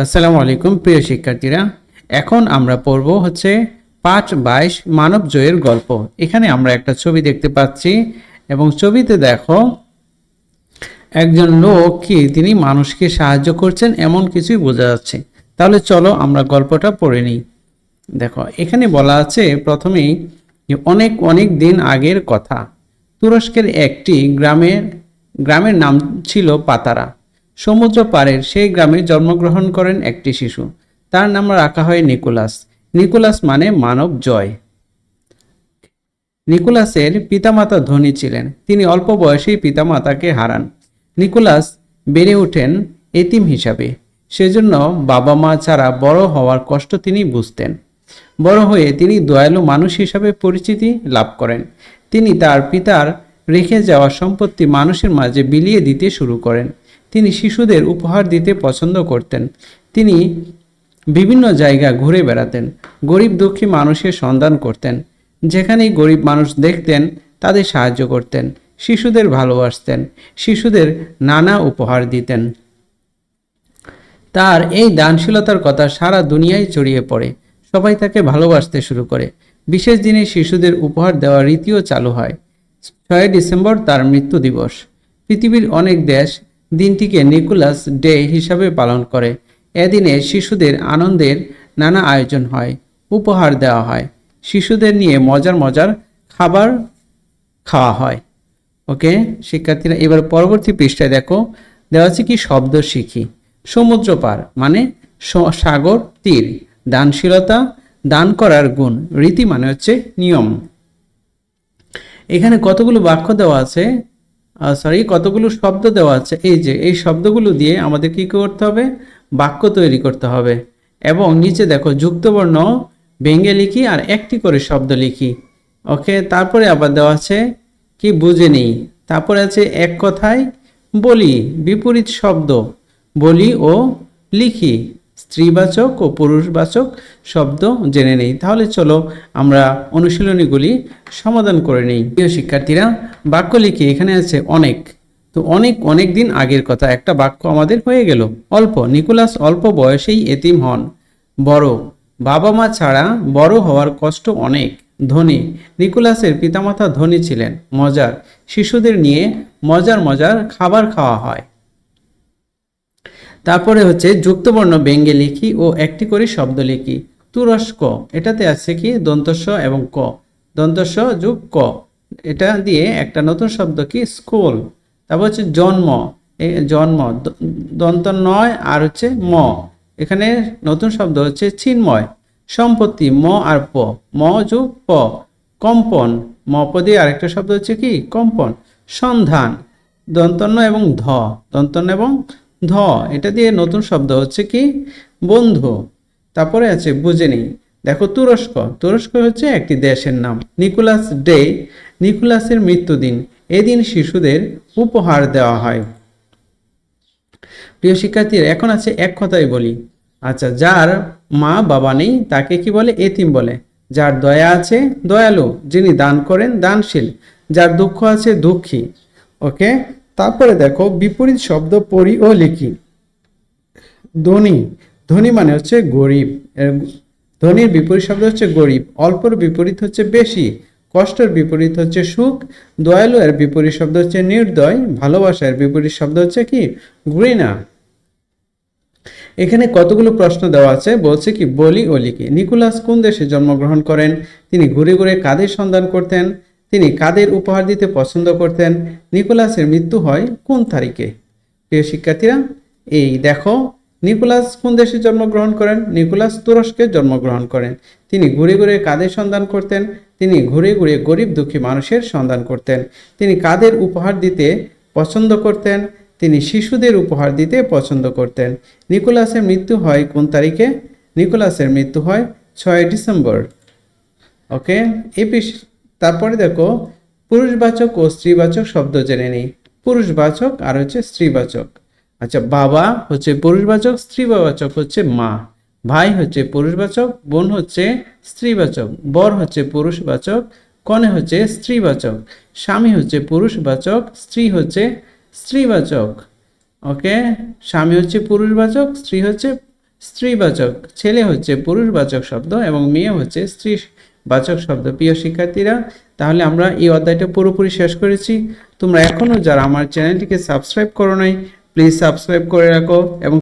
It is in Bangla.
আসসালামু আলাইকুম প্রিয় শিক্ষার্থীরা। এখন আমরা পড়ব হচ্ছে পাঠ 22 মানব জয়ের গল্প। এখানে আমরা একটা ছবি দেখতে পাচ্ছি এবং ছবিতে দেখো একজন লোক কি তিনি মানুষকে সাহায্য করছেন এমন কিছুই বোঝা যাচ্ছে। তাহলে চলো আমরা গল্পটা পড়ে নিই। দেখো এখানে বলা আছে প্রথমেই যে অনেক অনেক দিন আগের কথা। তুরস্কের একটি গ্রামের নাম ছিল পাতারা। সমুদ্র পাড়ের সেই গ্রামে জন্মগ্রহণ করেন একটি শিশু। তার নাম রাখা হয় নিকোলাস। নিকোলাস মানে মানব জয়। নিকোলাসের পিতামাতা ধনী ছিলেন। তিনি অল্প বয়সেই পিতামাতাকে হারান। নিকোলাস বেড়ে ওঠেন এতিম হিসাবে। সেজন্য বাবা মা ছাড়া বড় হওয়ার কষ্ট তিনি বুঝতেন। বড় হয়ে তিনি দয়ালু মানুষ হিসাবে পরিচিতি লাভ করেন। তিনি তার পিতার রেখে যাওয়া সম্পত্তি মানুষের মাঝে বিলিয়ে দিতে শুরু করেন। তিনি শিশুদের উপহার দিতে পছন্দ করতেন। তিনি বিভিন্ন জায়গা ঘুরে বেড়াতেন, গরিব দুঃখী মানুষের সন্ধান করতেন। যেখানেই গরিব মানুষ দেখতেন তাদের সাহায্য করতেন, শিশুদের ভালোবাসতেন, শিশুদের নানা উপহার দিতেন। তার এই দানশীলতার কথা সারা দুনিয়ায় ছড়িয়ে পড়ে। সবাই তাকে ভালোবাসতে শুরু করে। বিশেষ দিনে শিশুদের উপহার দেওয়ার রীতিও চালু হয়। 6 ডিসেম্বর তার মৃত্যু দিবস। পৃথিবীর অনেক দেশ দিনটিকে নিকোলাস ডে হিসাবে পালন করে। এদিনে শিশুদের আনন্দের নানা আয়োজন হয়, উপহার দেওয়া হয়, শিশুদের নিয়ে মজার মজার খাবার খাওয়া হয়। ওকে শিক্ষার্থীরা, এবার পরবর্তী পৃষ্ঠায় দেখো দেওয়া আছে কি শব্দ শিখি। সমুদ্র পার মানে সাগর তীর। দানশীলতা, দান করার গুণ। রীতি মানে হচ্ছে নিয়ম। এখানে কতগুলো বাক্য দেওয়া আছে, কতগুলো শব্দ দেওয়া আছে। এই শব্দগুলো দিয়ে আমাদের কি করতে হবে, বাক্য তৈরি করতে হবে। এবং নিচে দেখো যুক্তবর্ণ ভেঙে লিখি আর একটি করে শব্দ লিখি। ওকে, তারপরে আবার দেওয়া আছে কি বুঝে নেই। তারপরে আছে এক কথায় বলি, বিপরীত শব্দ বলি ও লিখি, স্ত্রীবাচক ও পুরুষবাচক শব্দ জেনে নেই। তাহলে চলো আমরা অনুশীলনীগুলি সমাধান করে নেই। প্রিয় শিক্ষার্থীরা, বাক্য লিখি। এখানে আছে অনেক, তো অনেক অনেক দিন আগের কথা একটা বাক্য আমাদের হয়ে গেল। অল্প, নিকোলাস অল্প বয়সেই এতিম হন। বড়, বাবা মা ছাড়া বড় হওয়ার কষ্ট অনেক। ধনী, নিকোলাসের পিতামাতা ধনী ছিলেন। মজার, শিশুদের নিয়ে মজার মজার খাবার খাওয়া হয়। তারপরে হচ্ছে যুক্তবর্ণ ব্যঙ্গে লিখি ও একটি করে শব্দ লিখি। তুরস্ক, এটাতে আছে কি দন্তস্ব এবং ক, দন্তস্ব যোগ ক, এটা দিয়ে একটা নতুন শব্দ কি স্কুল। তারপর হচ্ছে জন্ম, জন্ম দন্ত নয় আর হচ্ছে ম, এখানে নতুন শব্দ হচ্ছে চিন্ময়। সম্পত্তি ম আর প, ম যোগ প। কম্পন, ম পদে আরেকটা শব্দ হচ্ছে কি কম্পন। সন্ধান, দন্তন্য এবং ধ, দন্তন্য এবং ধ, এটা দিয়ে নতুন শব্দ হচ্ছে কি বন্ধু। তারপরে আছে বুঝে নেই। দেখো তুরস্ক, তুরস্ক হচ্ছে একটি দেশের নাম। নিকোলাস ডে, নিকোলাসের মৃত্যুদিন। এদিন শিশুদের উপহার দেওয়া হয়। প্রিয় শিক্ষার্থীরা, এখন আছে এক কথাই বলি। আচ্ছা, যার মা বাবা নেই তাকে কি বলে, এতিম বলে। যার দয়া আছে দয়ালু, যিনি দান করেন দানশীল। যার দুঃখ আছে দুঃখী। ওকে, তারপরে দেখো বিপরীত শব্দ পড়ি ও লিখি। ধনী, ধনী মানে হচ্ছে গরিব। ধনীর বিপরীত শব্দ হচ্ছে গরিব। অল্পর বিপরীত হচ্ছে বেশি। কষ্টের বিপরীত হচ্ছে সুখ। দয়ালু এর বিপরীত শব্দ হচ্ছে নির্দয়। ভালোবাসার বিপরীত শব্দ হচ্ছে কি ঘৃণা। এখানে কতগুলো প্রশ্ন দেওয়া আছে, বলছে কি বলি ও লিখি। নিকোলাস কোন দেশে জন্মগ্রহণ করেন? তিনি ঘুরে ঘুরে কাদের সন্ধান করতেন? তিনি কাদের উপহার দিতে পছন্দ করতেন? নিকোলাসের মৃত্যু হয় কোন তারিখে? প্রিয় শিক্ষার্থীরা, এই দেখো নিকোলাস কোন দেশে জন্মগ্রহণ করেন? নিকোলাস তুরস্কে জন্মগ্রহণ করেন। তিনি ঘুরে ঘুরে কাদের সন্ধান করতেন? তিনি ঘুরে ঘুরে গরিব দুঃখী মানুষের সন্ধান করতেন। তিনি কাদের উপহার দিতে পছন্দ করতেন? তিনি শিশুদের উপহার দিতে পছন্দ করতেন। নিকোলাসের মৃত্যু হয় কোন তারিখে? নিকোলাসের মৃত্যু হয় 6 ডিসেম্বর। ওকে, তারপরে দেখো পুরুষবাচক ও স্ত্রীবাচক শব্দ জেনে নিই। পুরুষবাচক আর হচ্ছে স্ত্রীবাচক। আচ্ছা, বাবা হচ্ছে পুরুষবাচক, স্ত্রীবাচক হচ্ছে মা। ভাই হচ্ছে পুরুষবাচক, বোন হচ্ছে স্ত্রীবাচক। বর হচ্ছে পুরুষবাচক, কনে হচ্ছে স্ত্রীবাচক। স্বামী হচ্ছে পুরুষবাচক, স্ত্রী হচ্ছে স্ত্রীবাচক। ওকে, স্বামী হচ্ছে পুরুষবাচক, স্ত্রী হচ্ছে স্ত্রীবাচক, ছেলে হচ্ছে পুরুষবাচক শব্দ এবং মেয়ে হচ্ছে স্ত্রীবাচক শব্দ। প্রিয় শিক্ষার্থীরা, তাহলে আমরা এই অধ্যায়টা পুরোপুরি শেষ করেছি। তোমরা এখনো যারা আমার চ্যানেলটিকে সাবস্ক্রাইব করো নাই, প্লিজ সাবস্ক্রাইব করে রাখো এবং